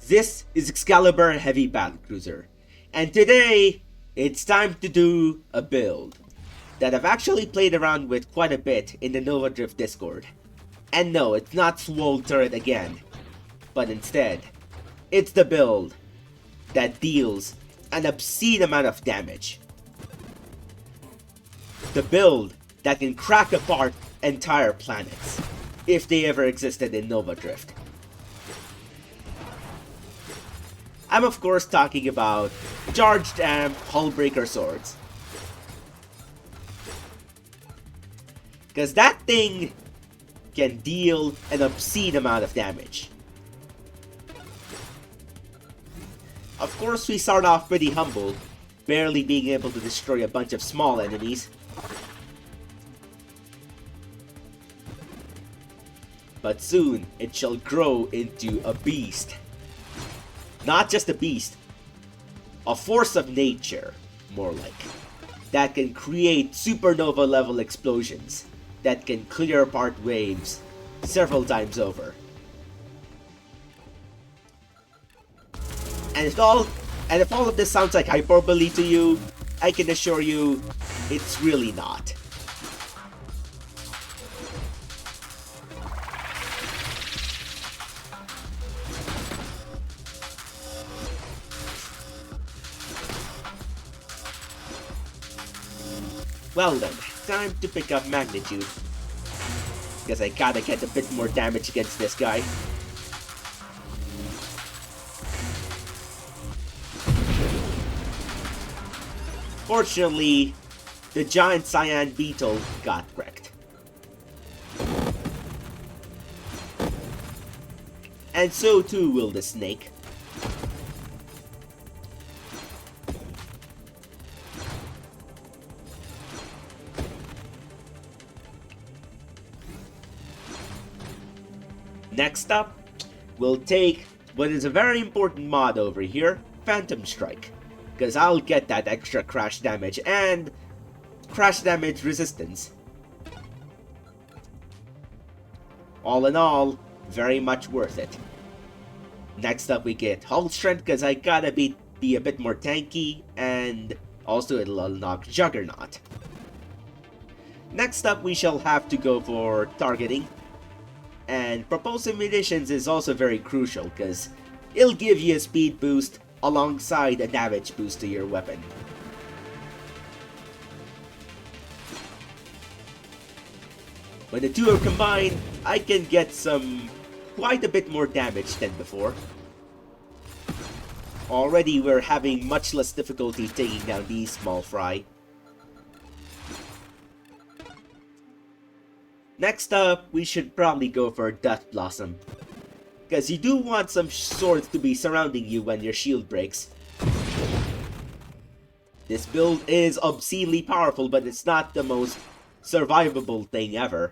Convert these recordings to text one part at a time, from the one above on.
This is Excalibur Heavy Battlecruiser, and today it's time to do a build that I've actually played around with quite a bit in the Nova Drift Discord. And no, it's not Swole Turret again, but instead, it's the build that deals an obscene amount of damage. The build that can crack apart entire planets, if they ever existed in Nova Drift. I'm of course talking about Charged Amp Hullbreaker Swords. Because that thing can deal an obscene amount of damage. Of course we start off pretty humble, barely being able to destroy a bunch of small enemies. But soon it shall grow into a beast. Not just a beast, a force of nature, more like, that can create supernova level explosions that can clear apart waves several times over. And if all of this sounds like hyperbole to you, I can assure you it's really not. Well then, time to pick up magnitude. Guess I gotta get a bit more damage against this guy. Fortunately, the giant cyan beetle got wrecked. And so too will the snake. Next up, we'll take what is a very important mod over here, Phantom Strike. Because I'll get that extra crash damage and crash damage resistance. All in all, very much worth it. Next up we get Hull Strength because I gotta be a bit more tanky, and also it'll unlock Juggernaut. Next up we shall have to go for targeting. And propulsive munitions is also very crucial because it'll give you a speed boost alongside a damage boost to your weapon. When the two are combined, I can get quite a bit more damage than before. Already we're having much less difficulty taking down these small fry. Next up, we should probably go for Death Blossom. Because you do want some swords to be surrounding you when your shield breaks. This build is obscenely powerful, but it's not the most survivable thing ever.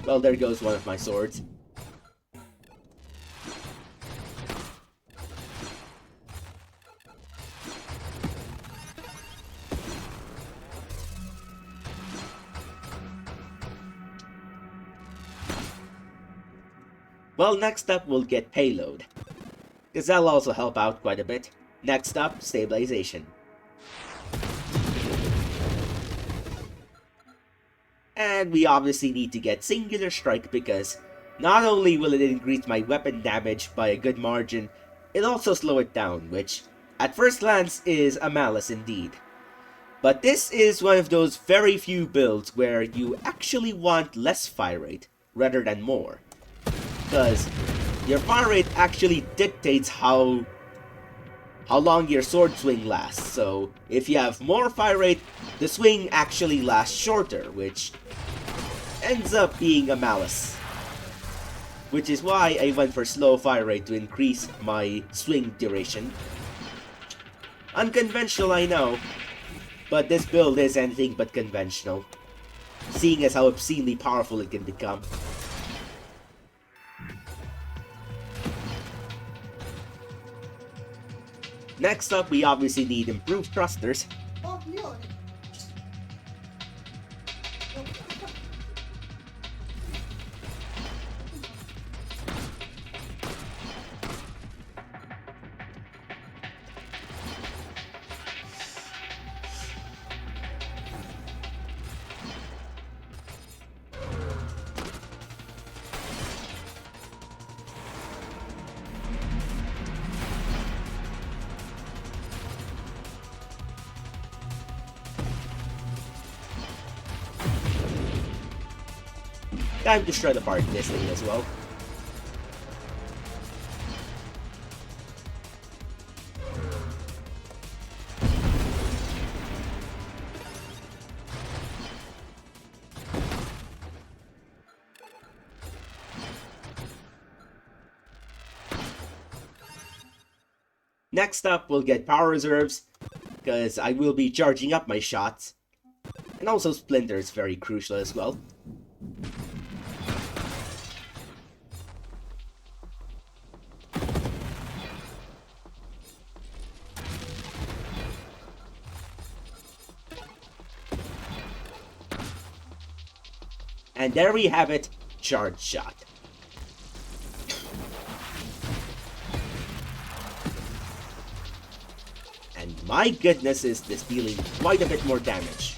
Well, there goes one of my swords. Well, next up we'll get Payload, because that'll also help out quite a bit. Next up, Stabilization. And we obviously need to get Singular Strike because not only will it increase my weapon damage by a good margin, it'll also slow it down, which at first glance is a malice indeed. But this is one of those very few builds where you actually want less fire rate rather than more. Because your fire rate actually dictates how long your sword swing lasts. So if you have more fire rate, the swing actually lasts shorter, which ends up being a malice. Which is why I went for slow fire rate to increase my swing duration. Unconventional, I know, but this build is anything but conventional, seeing as how obscenely powerful it can become. Next up, we obviously need improved thrusters. Time to shred apart this thing as well. Next up, we'll get power reserves, because I will be charging up my shots. And also Splinter is very crucial as well. And there we have it, charge shot. And my goodness, is this dealing quite a bit more damage.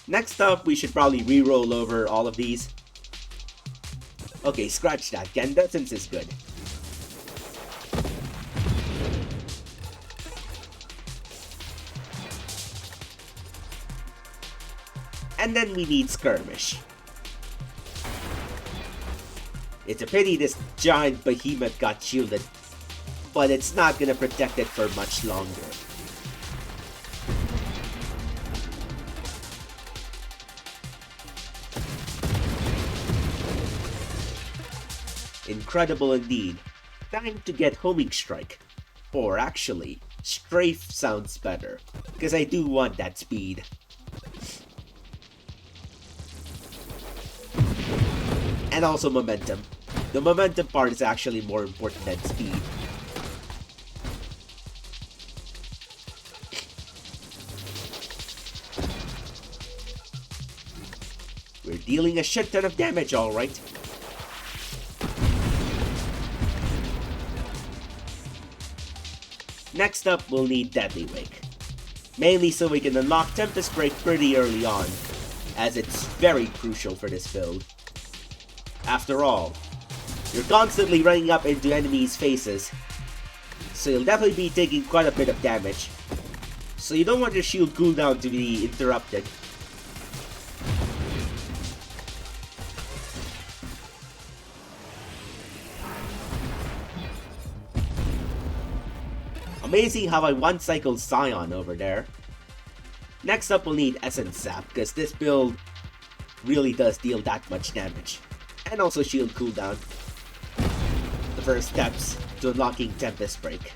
Next up, we should probably re-roll over all of these. Okay, scratch that. Candescence is good. And then we need Skirmish. It's a pity this giant behemoth got shielded, but it's not gonna protect it for much longer. Incredible indeed. Time to get Homing Strike. Or actually, Strafe sounds better, because I do want that speed. And also momentum. The momentum part is actually more important than speed. We're dealing a shit ton of damage, alright. Next up, we'll need Deadly Wake. Mainly so we can unlock Tempest Break pretty early on, as it's very crucial for this build. After all, you're constantly running up into enemies' faces, so you'll definitely be taking quite a bit of damage. So you don't want your shield cooldown to be interrupted. Amazing how I one-cycled Scion over there. Next up, we'll need Essence Sap, because this build really does deal that much damage. And also shield cooldown. The first steps to unlocking Tempest Break.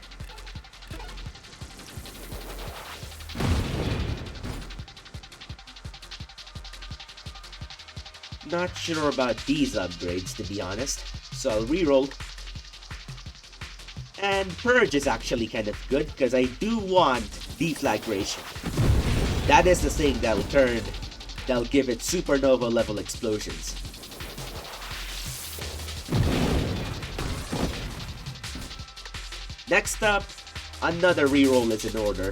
Not sure about these upgrades, to be honest, so I'll reroll. And Purge is actually kind of good, because I do want Deflagration. That is the thing that'll give it supernova level explosions. Next up, another reroll is in order.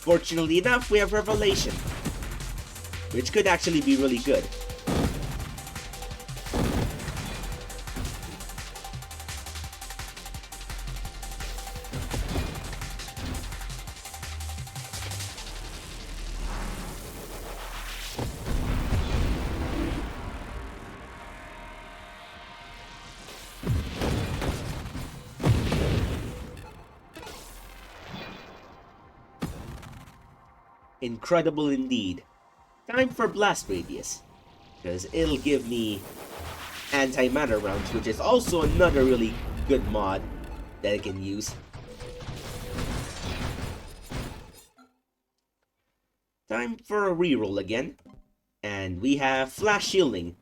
Fortunately enough, we have Revelation, which could actually be really good. Incredible indeed. Time for Blast Radius, because it'll give me anti-matter rounds, which is also another really good mod that I can use. Time for a reroll again. And we have flash shielding.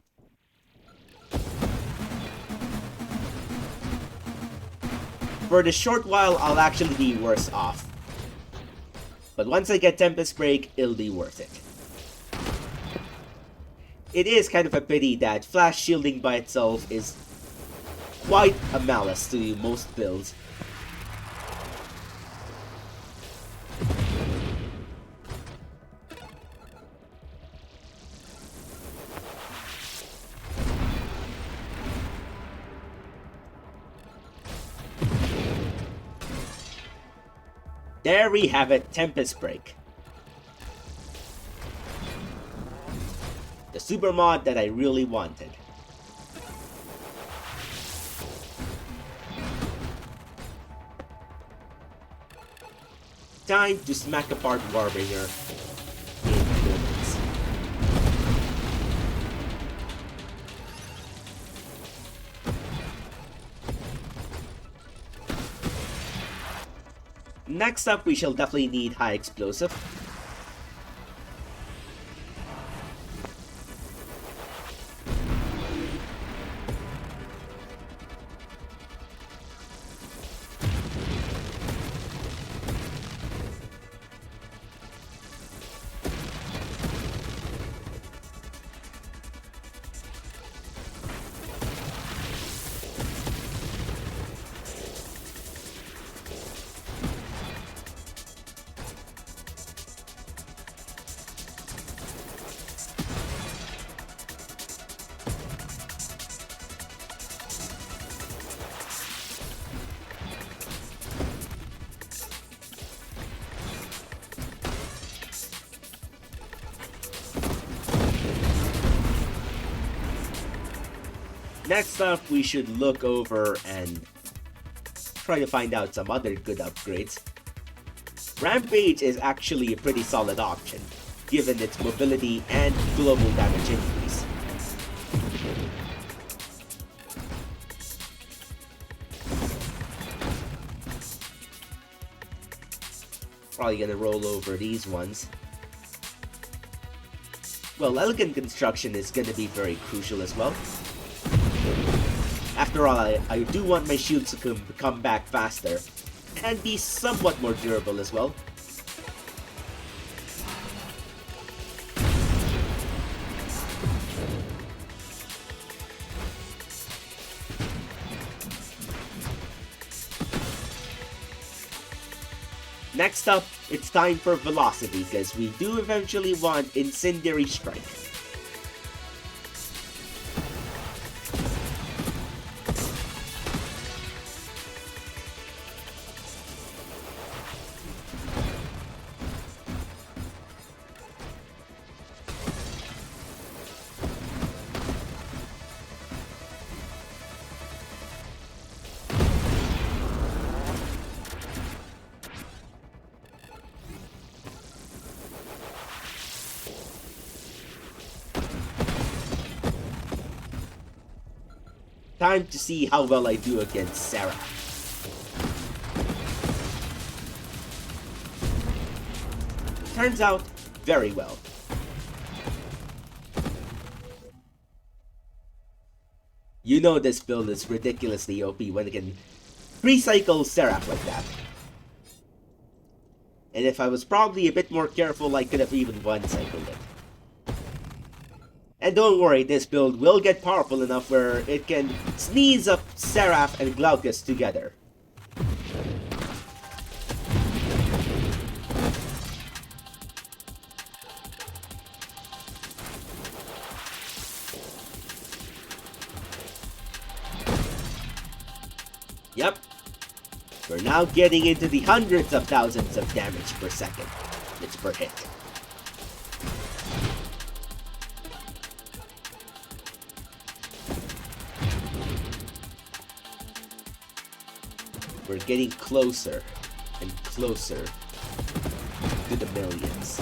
For the short while, I'll actually be worse off. But once I get Tempest Break, it'll be worth it. It is kind of a pity that flash shielding by itself is quite a malice to most builds. There we have it, Tempest Break. The super mod that I really wanted. Time to smack apart Warbringer in moments. Next up, we shall definitely need high explosive. Next up, we should look over and try to find out some other good upgrades. Rampage is actually a pretty solid option, given its mobility and global damage increase. Probably gonna roll over these ones. Well, elegant construction is gonna be very crucial as well. After all, I do want my shields to come back faster, and be somewhat more durable as well. Next up, it's time for velocity, because we do eventually want Incendiary Strike. Time to see how well I do against Sarah. Turns out, very well. You know this build is ridiculously OP when it can recycle Seraph like that. And if I was probably a bit more careful, I could have even one-cycled it. And don't worry, this build will get powerful enough where it can sneeze up Seraph and Glaucus together. Yep. We're now getting into the hundreds of thousands of damage per second. It's per hit. We're getting closer and closer to the millions.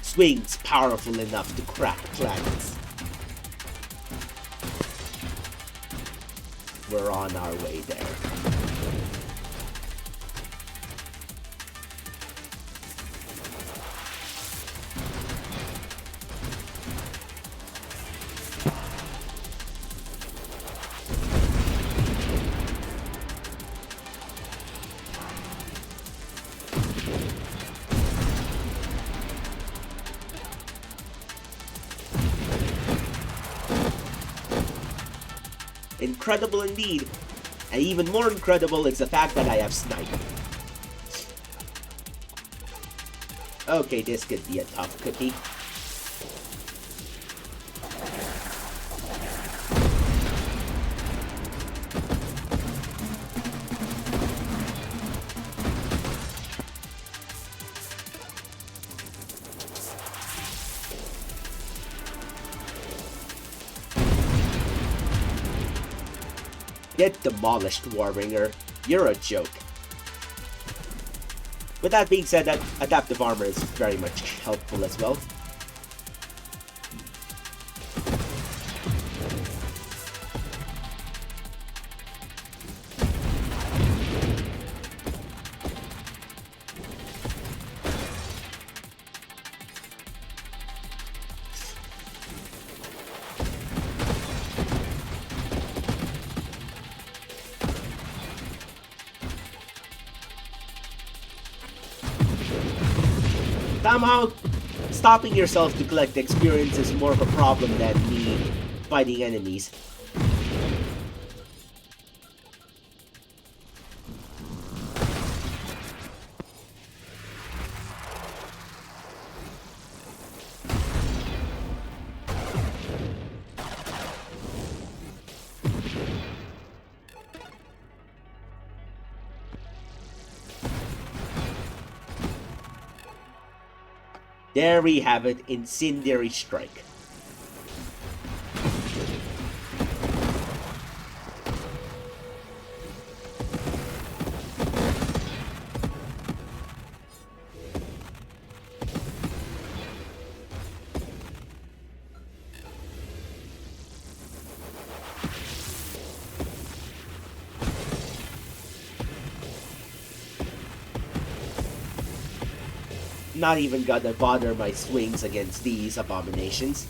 Swings powerful enough to crack planets. We're on our way there. Incredible indeed. And even more incredible is the fact that I have snipe. Okay, this could be a tough cookie. Get demolished, Warbringer. You're a joke. With that being said, that adaptive armor is very much helpful as well. Somehow, stopping yourself to collect experience is more of a problem than me fighting enemies. There we have it, Incendiary Strike. Not even gonna bother my swings against these abominations.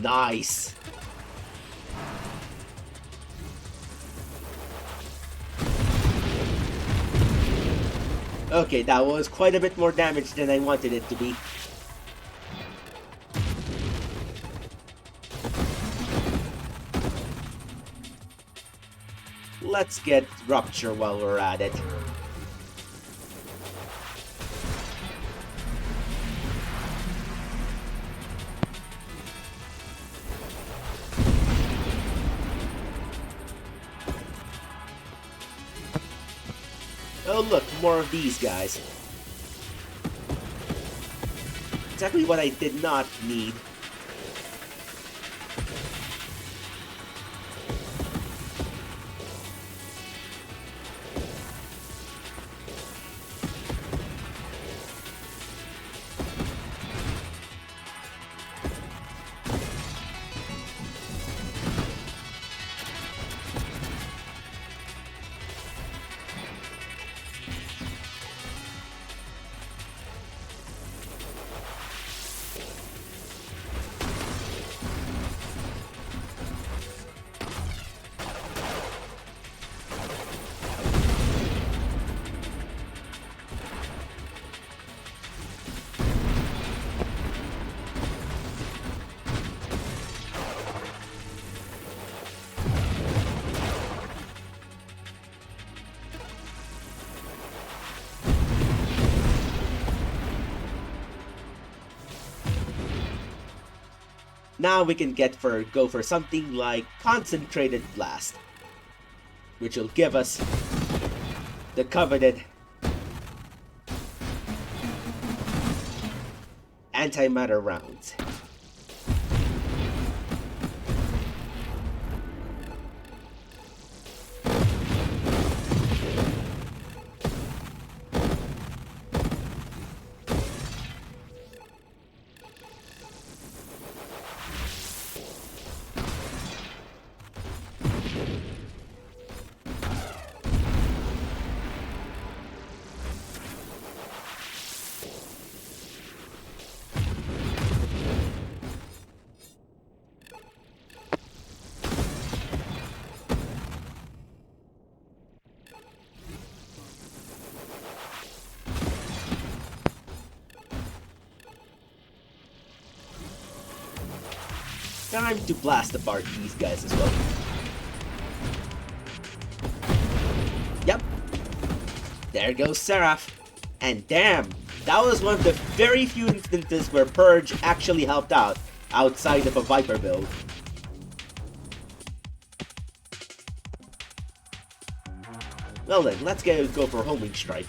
Nice. Okay, that was quite a bit more damage than I wanted it to be. Let's get Rupture while we're at it. Oh look, more of these guys. Exactly what I did not need. Now we can go for something like Concentrated Blast, which will give us The coveted antimatter rounds. Time to blast apart these guys as well. Yep. There goes Seraph. And damn, that was one of the very few instances where Purge actually helped out outside of a Viper build. Well then, let's go for homing strike.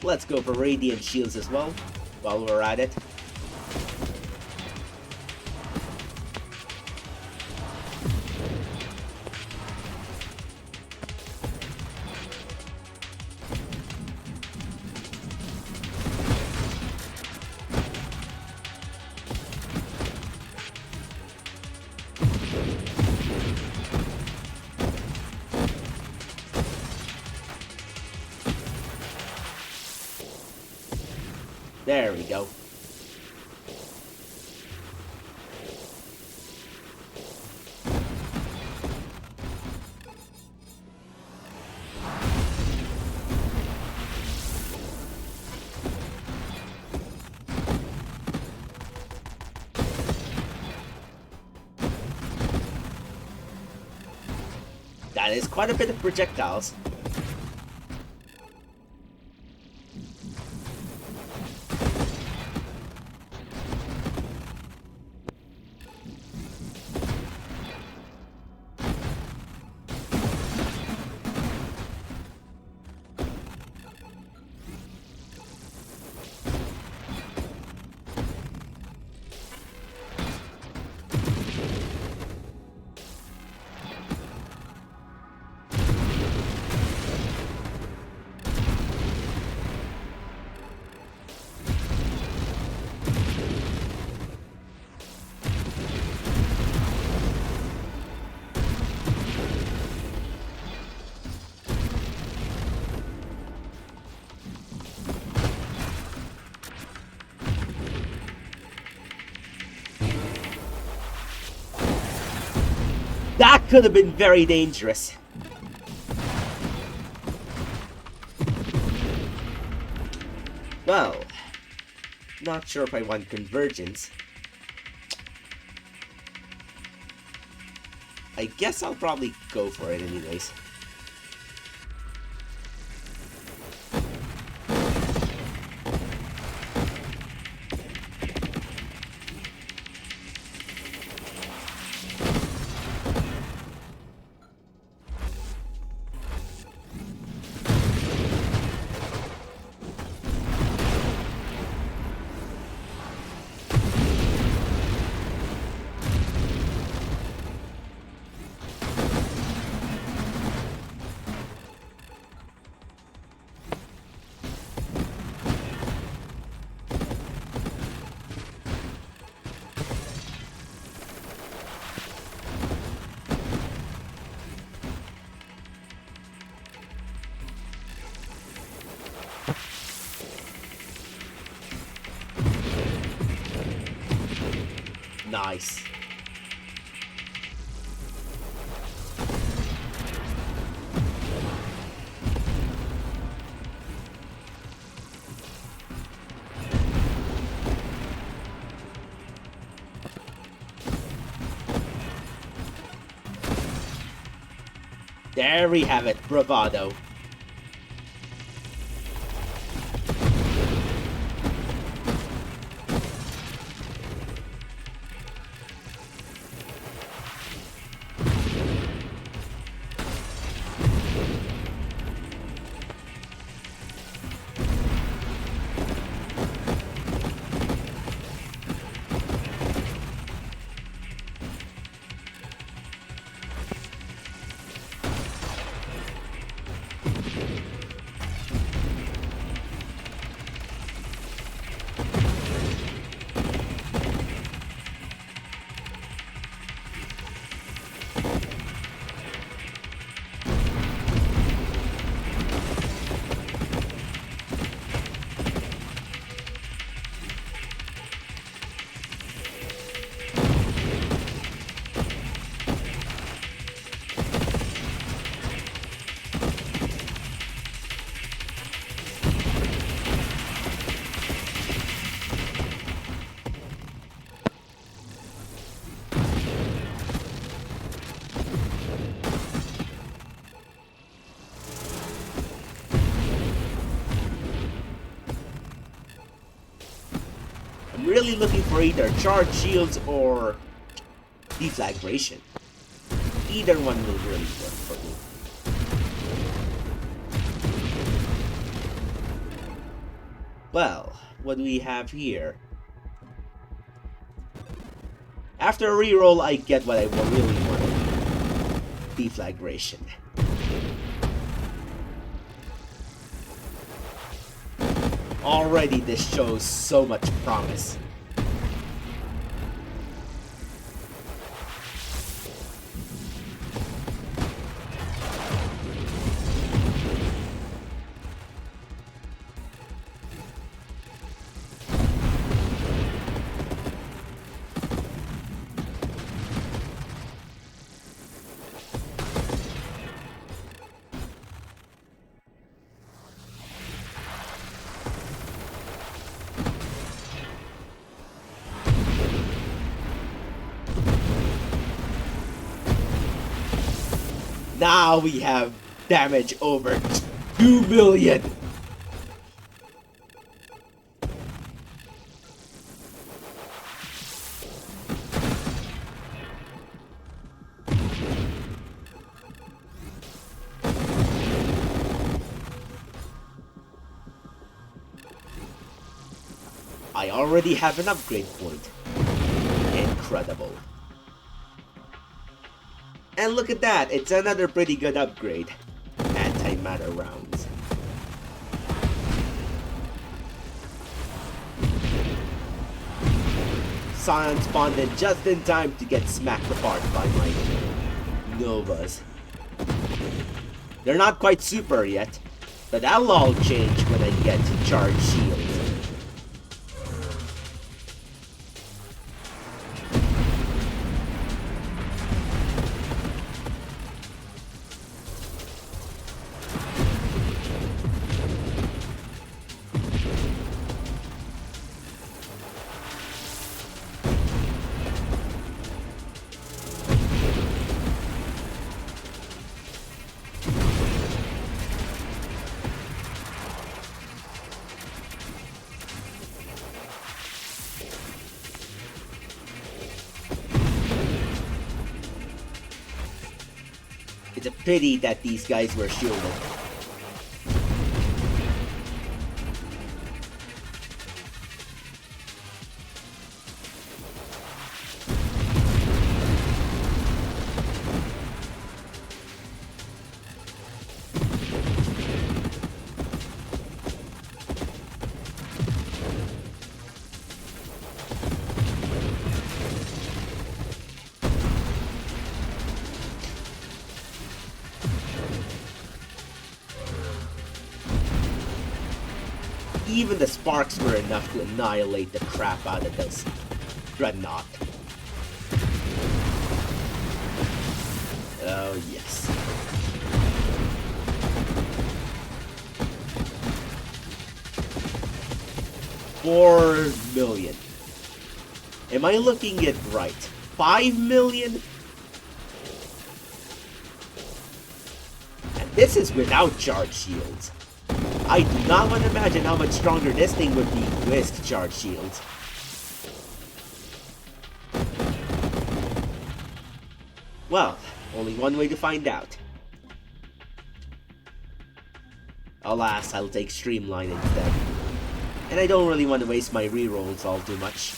Let's go for Radiant Shields as well, while we're at it. There we go. That is quite a bit of projectiles. That could have been very dangerous. Well, not sure if I want convergence. I guess I'll probably go for it anyways. Nice. There we have it, bravado. I'm really looking for either charge shields or deflagration. Either one will really work for me. Well, what do we have here? After a reroll, I get what I really wanted. Deflagration. Already this shows so much promise. Now we have damage over 2 million. I already have an upgrade point. Incredible. And look at that, it's another pretty good upgrade. Antimatter rounds. Scion spawned in just in time to get smacked apart by my Novas. They're not quite super yet, but that'll all change when I get to charge shields. It's a pity that these guys were shielded. Even the sparks were enough to annihilate the crap out of this dreadnought. Oh yes. $4 million. Am I looking at right? 5 million? This is without charge shields. I do not want to imagine how much stronger this thing would be with charge shields. Well, only one way to find out. Alas, I'll take Streamline instead. And I don't really want to waste my rerolls all too much.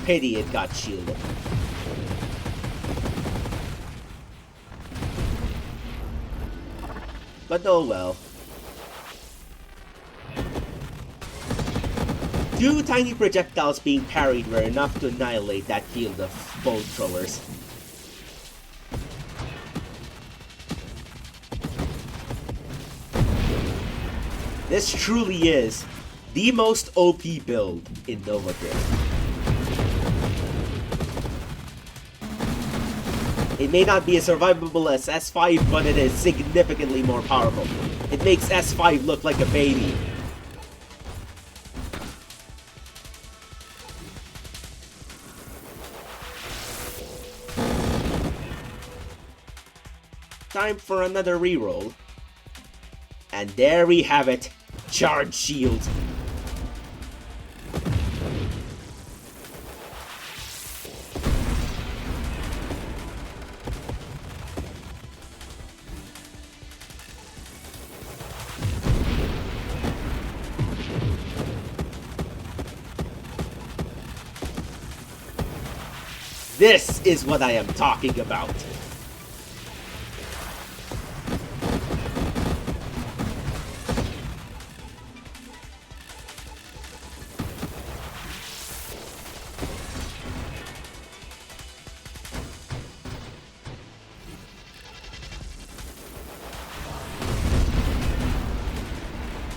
Pity it got shielded. But oh well. 2 tiny projectiles being parried were enough to annihilate that field of bolt throwers. This truly is the most OP build in Nova Drift. It may not be as survivable as S5, but it is significantly more powerful. It makes S5 look like a baby. Time for another reroll. And there we have it. Charge shield. This is what I am talking about.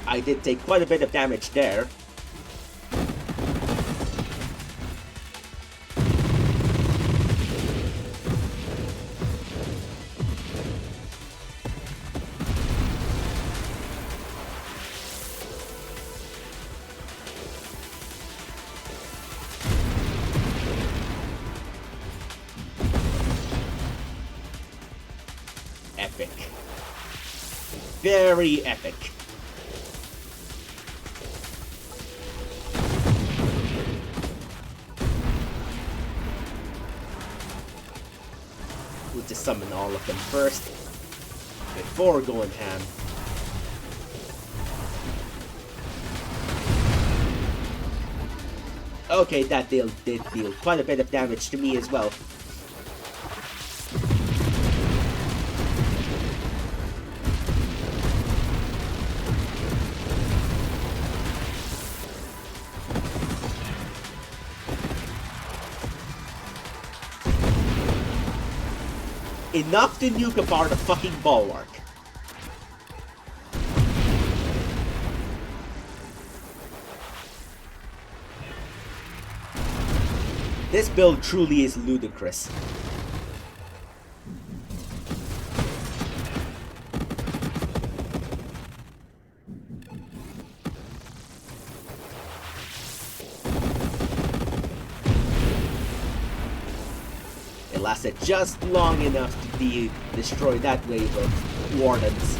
I did take quite a bit of damage there. Epic. Very epic. We'll just summon all of them first, before going ham. Okay, that did deal quite a bit of damage to me as well. Enough to nuke apart a fucking bulwark. This build truly is ludicrous. It lasted just long enough to destroy that wave of wardens.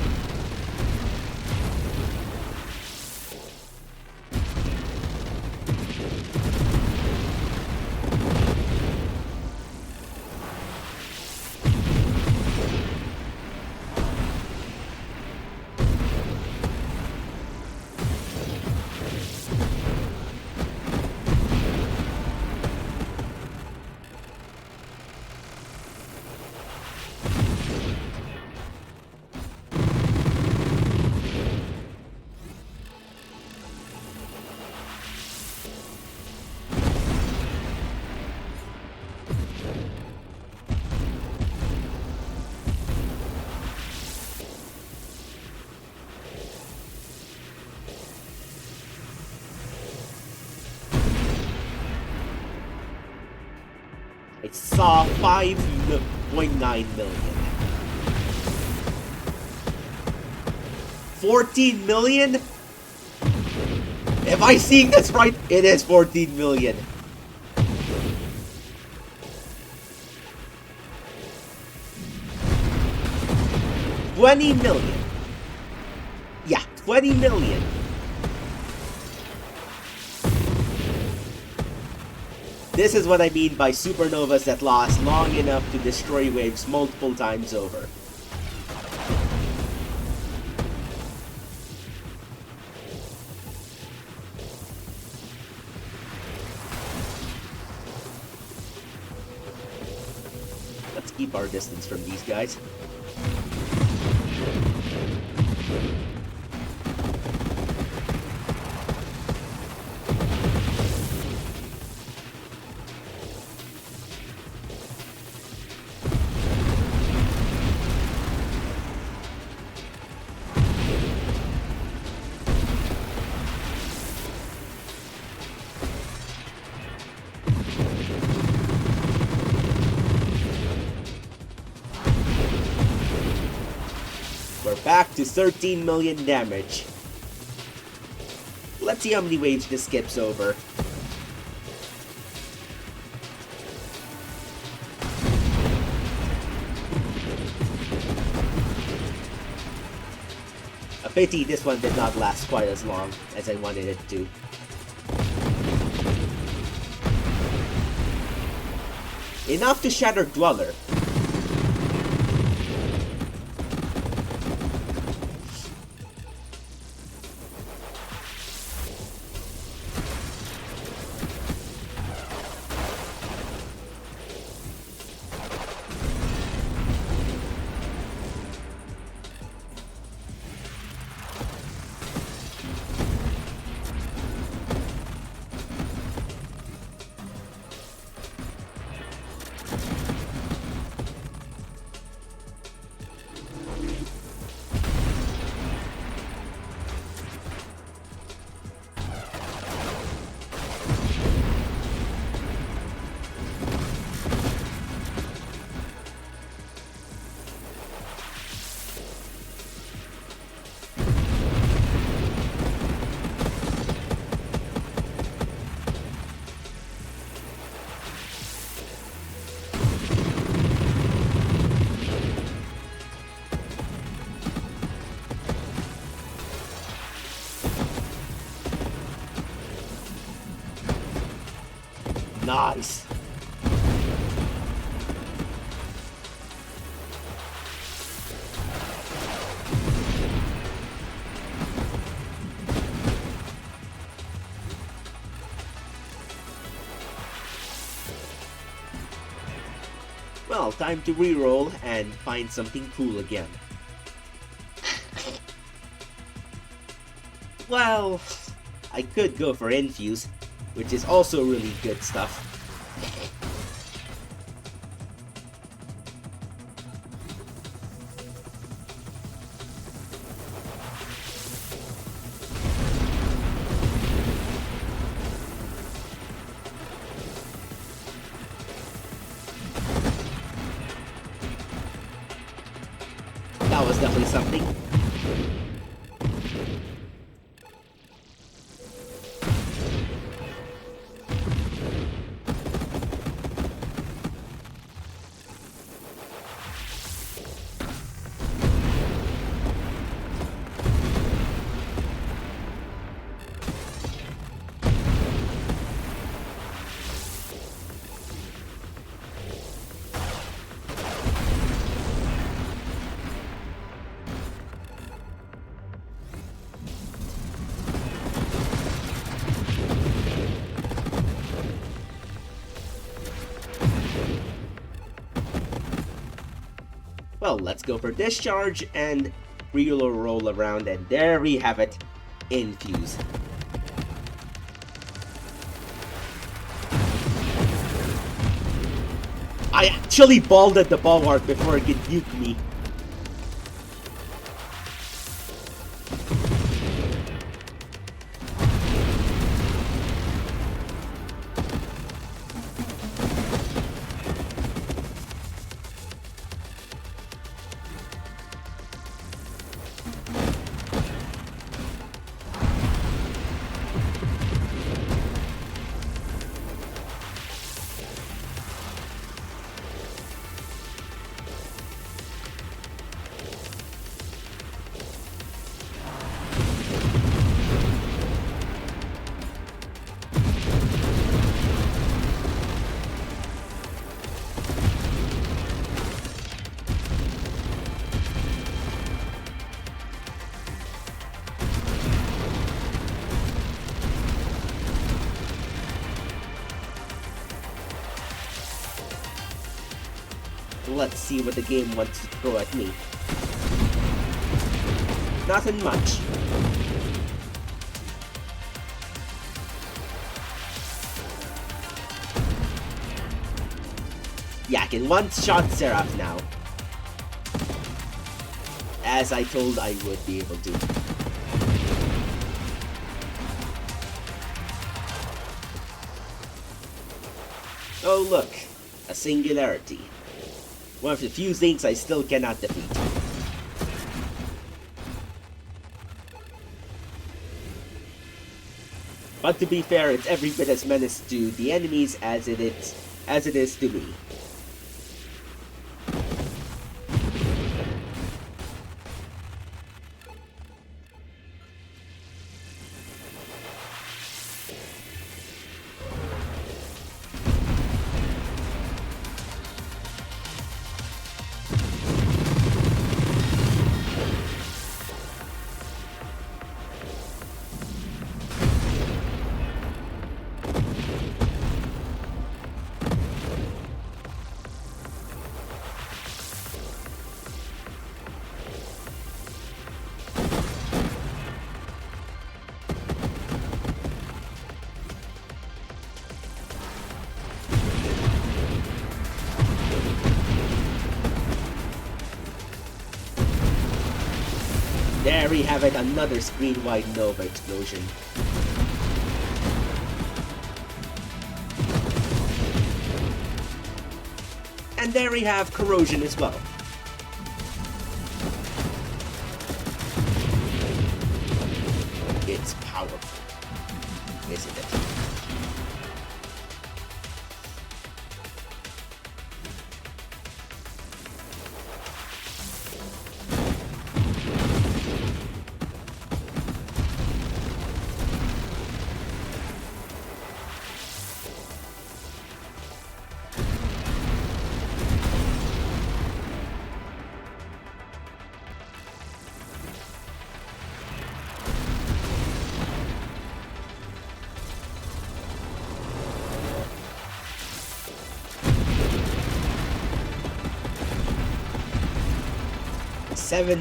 I saw 5.9 million. 14 million? Am I seeing this right? It is 14 million. $20 million. Yeah, 20 million. This is what I mean by supernovas that last long enough to destroy waves multiple times over. Let's keep our distance from these guys. We're back to 13 million damage. Let's see how many waves this skips over. A pity this one did not last quite as long as I wanted it to. Enough to shatter Dweller. Nice. Well, time to reroll and find something cool again. Well, I could go for Infuse, which is also really good stuff. That was definitely something. Well, let's go for Discharge and roll around, and there we have it, Infuse. I actually balled at the bulwark before it could nuke me. Let's see what the game wants to throw at me. Nothing much. Yeah, I can one-shot Seraph now. As I told I would be able to. Oh look, a singularity. One of the few things I still cannot defeat. But to be fair, it's every bit as menace to the enemies as it is to me. There we have it, another screen-wide Nova explosion. And there we have corrosion as well. It's powerful, isn't it? $7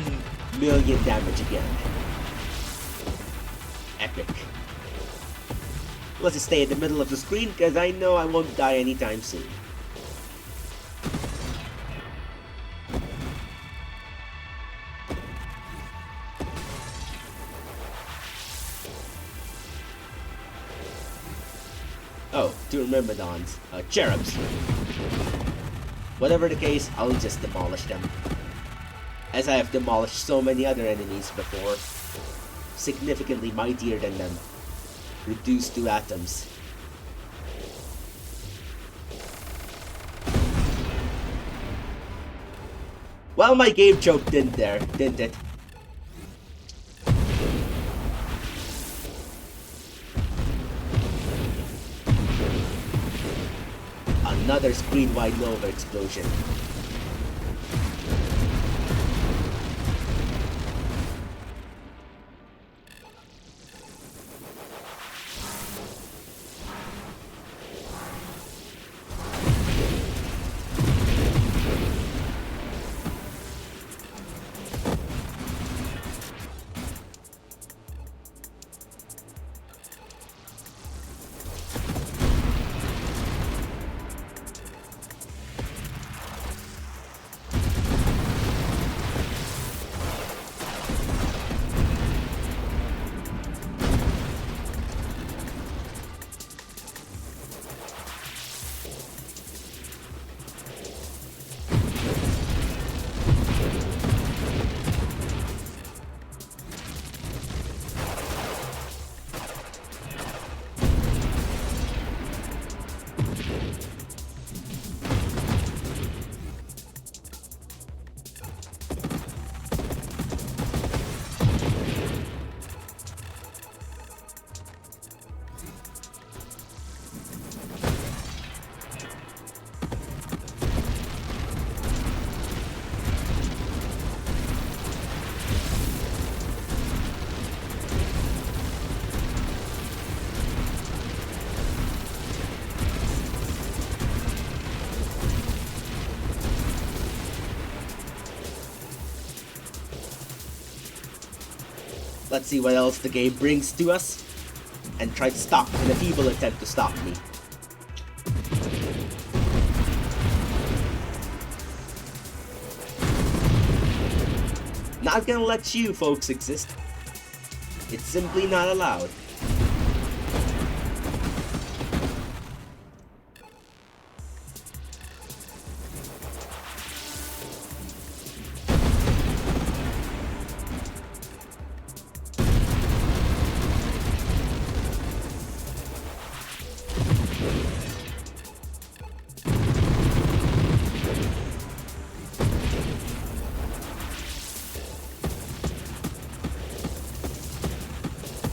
million damage again. Epic. Let's just stay in the middle of the screen because I know I won't die anytime soon. Oh, two Myrmidons. Cherubs. Whatever the case, I'll just demolish them. As I have demolished so many other enemies before, significantly mightier than them, reduced to atoms. Well, my game choked in there, didn't it? Another screen-wide Nova explosion. Let's see what else the game brings to us, and try to stop in a feeble attempt to stop me. Not gonna let you folks exist. It's simply not allowed.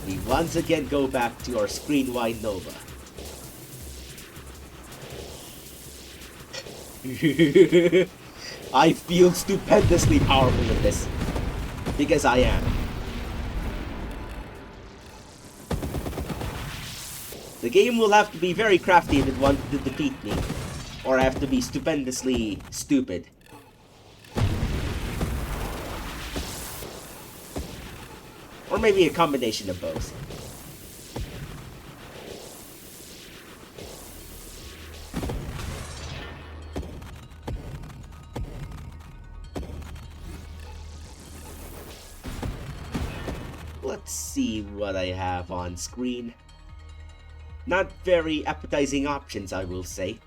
We once again go back to our screen-wide Nova. I feel stupendously powerful with this. Because I am. The game will have to be very crafty if it wants to defeat me. Or I have to be stupendously stupid. Or maybe a combination of both. Let's see what I have on screen. Not very appetizing options, I will say.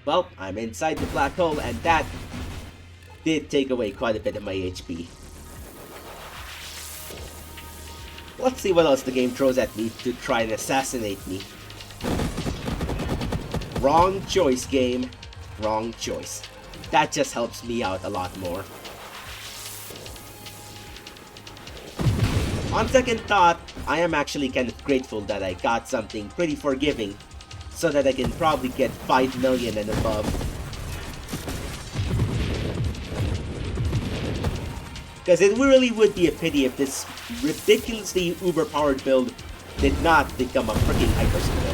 Well, I'm inside the black hole, and that did take away quite a bit of my HP. Let's see what else the game throws at me to try and assassinate me. Wrong choice, game. Wrong choice. That just helps me out a lot more. On second thought, I am actually kind of grateful that I got something pretty forgiving, so that I can probably get 5 million and above. Because it really would be a pity if this ridiculously uber-powered build did not become a freaking hyperscale.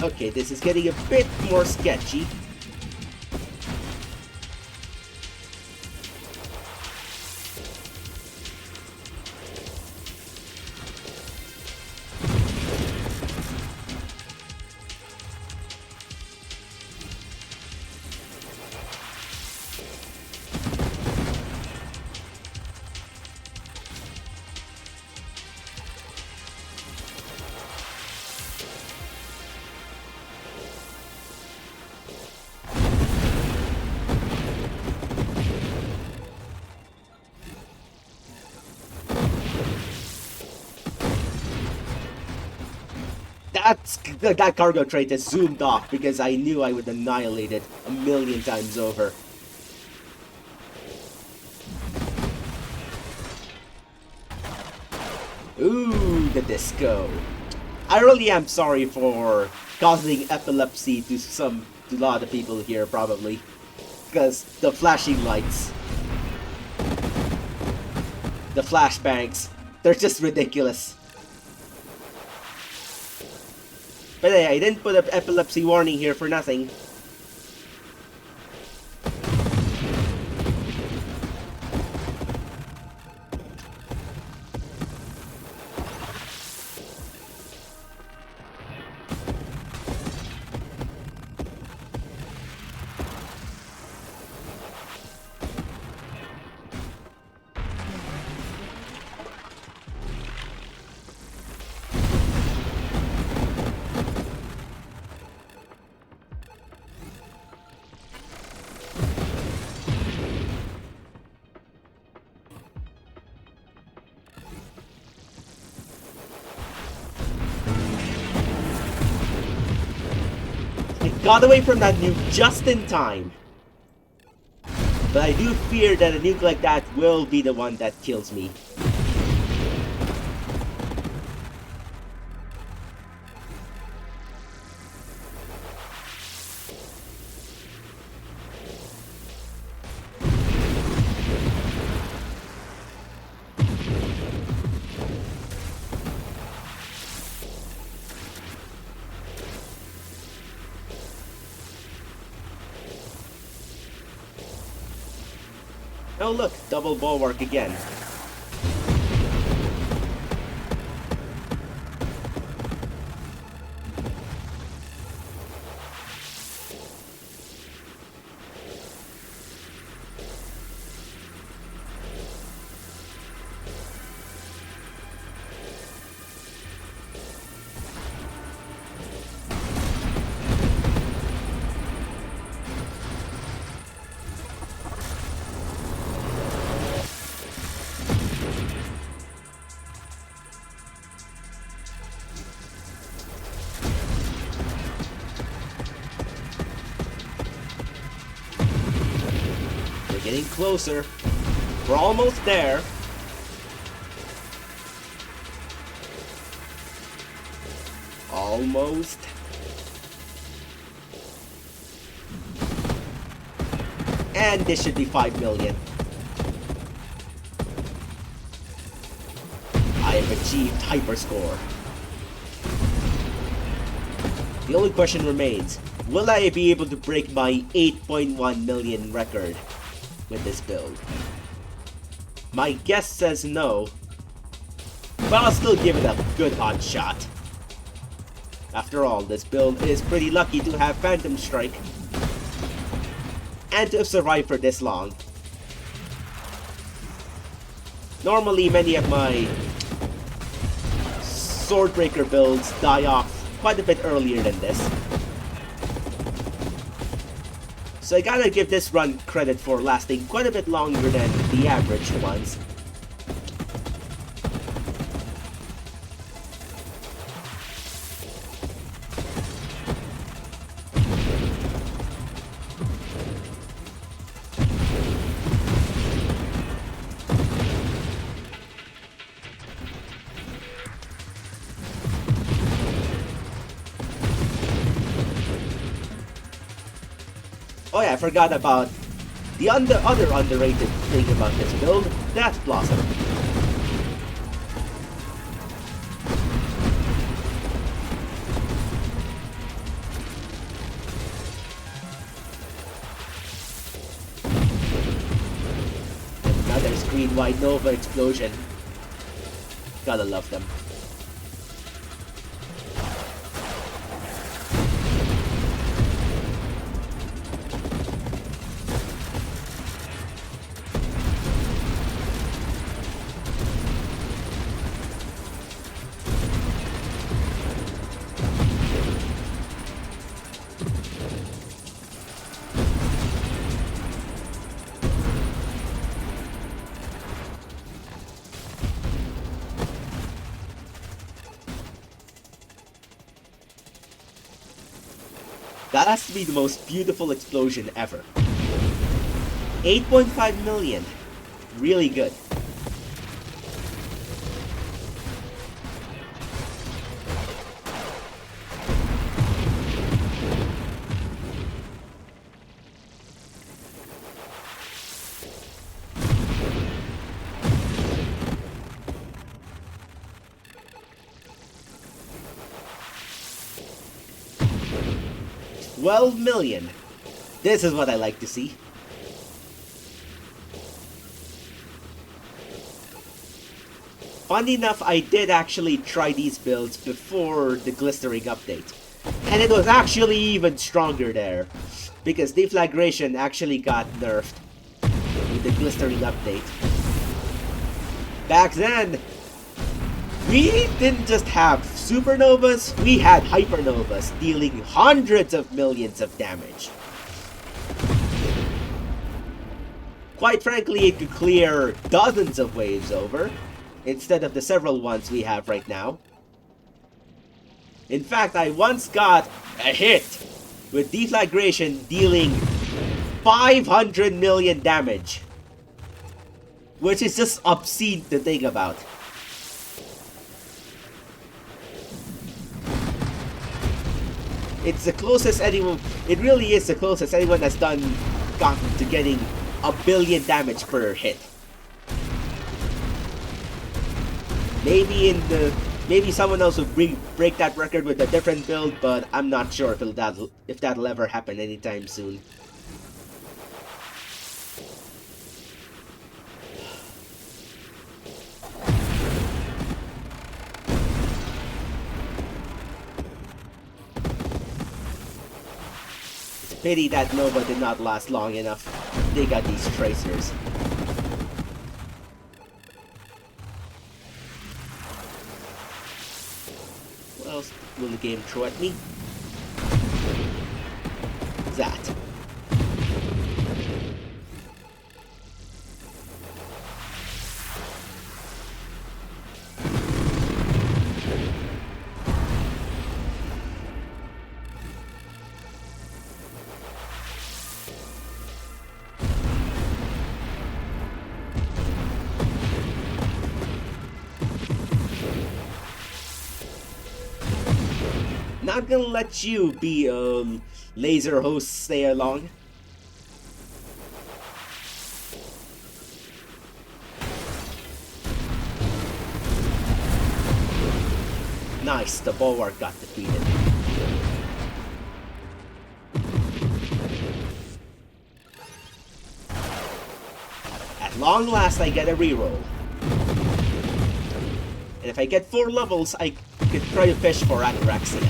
Okay, this is getting a bit more sketchy. That cargo trait has zoomed off because I knew I would annihilate it a million times over. Ooh, the disco. I really am sorry for causing epilepsy to a lot of people here, probably. Because the flashing lights, the flashbangs, they're just ridiculous. But hey, I didn't put an epilepsy warning here for nothing. got away from that nuke just in time. But I do fear that a nuke like that will be the one that kills me. Oh look, double bulwark again. Getting closer. We're almost there. Almost. And this should be 5 million. I have achieved hyperscore. The only question remains, will I be able to break my 8.1 million record with this build? My guess says no, but I'll still give it a good hot shot. After all, this build is pretty lucky to have Phantom Strike and to have survived for this long. Normally, many of my Swordbreaker builds die off quite a bit earlier than this. So I gotta give this run credit for lasting quite a bit longer than the average ones. Oh yeah, I forgot about the other underrated thing about this build, that's Blossom. Another screen-wide Nova explosion. Gotta love them. That has to be the most beautiful explosion ever. 8.5 million. Really good. $12 million. This is what I like to see. Funny enough, I did actually try these builds before the glistering update. And it was actually even stronger there. Because deflagration actually got nerfed with the glistering update. Back then, we didn't just have supernovas, we had hypernovas, dealing hundreds of millions of damage. Quite frankly, it could clear dozens of waves over, instead of the several ones we have right now. In fact, I once got a hit with deflagration dealing 500 million damage. Which is just obscene to think about. It's the closest anyone, it really is the closest anyone has gotten to getting a billion damage per hit. Maybe someone else will break that record with a different build, but I'm not sure if that'll ever happen anytime soon. Pity that Nova did not last long enough. They got these tracers. What else will the game throw at me? That. Not gonna let you be laser host stay along. Nice, the bulwark got defeated. At long last, I get a reroll. And if I get 4 levels, I could try to fish for Ataraxia.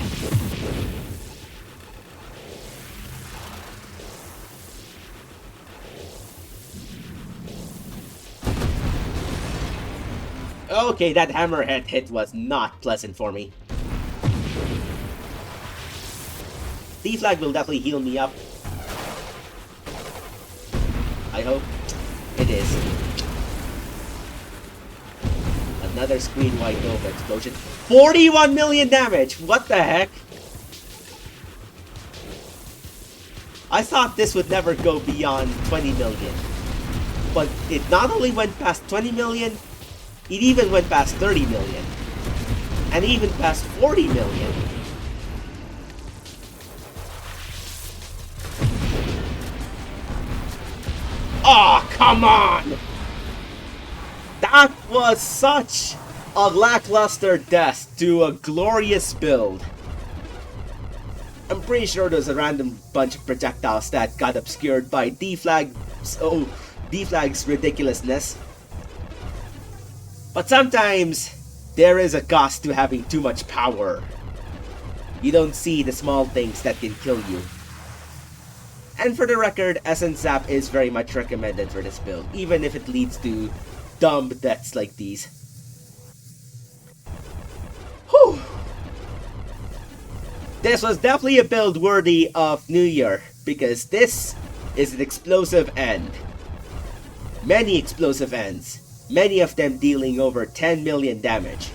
Okay, that hammerhead hit was not pleasant for me. D-Flag will definitely heal me up. I hope. It is. Another screen-wide Nova explosion. 41 million damage! What the heck? I thought this would never go beyond 20 million. But it not only went past 20 million, it even went past 30 million. And even past 40 million. Oh, come on! That was such a lackluster death to a glorious build. I'm pretty sure there's a random bunch of projectiles that got obscured by D-Flag's ridiculousness. But sometimes, there is a cost to having too much power. You don't see the small things that can kill you. And for the record, Essence Zap is very much recommended for this build, even if it leads to dumb deaths like these. Whew! This was definitely a build worthy of New Year, because this is an explosive end. Many explosive ends. Many of them dealing over 10 million damage.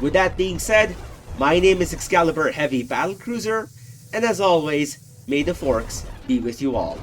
With that being said, my name is Excalibur Heavy Battlecruiser, and as always, may the forks be with you all.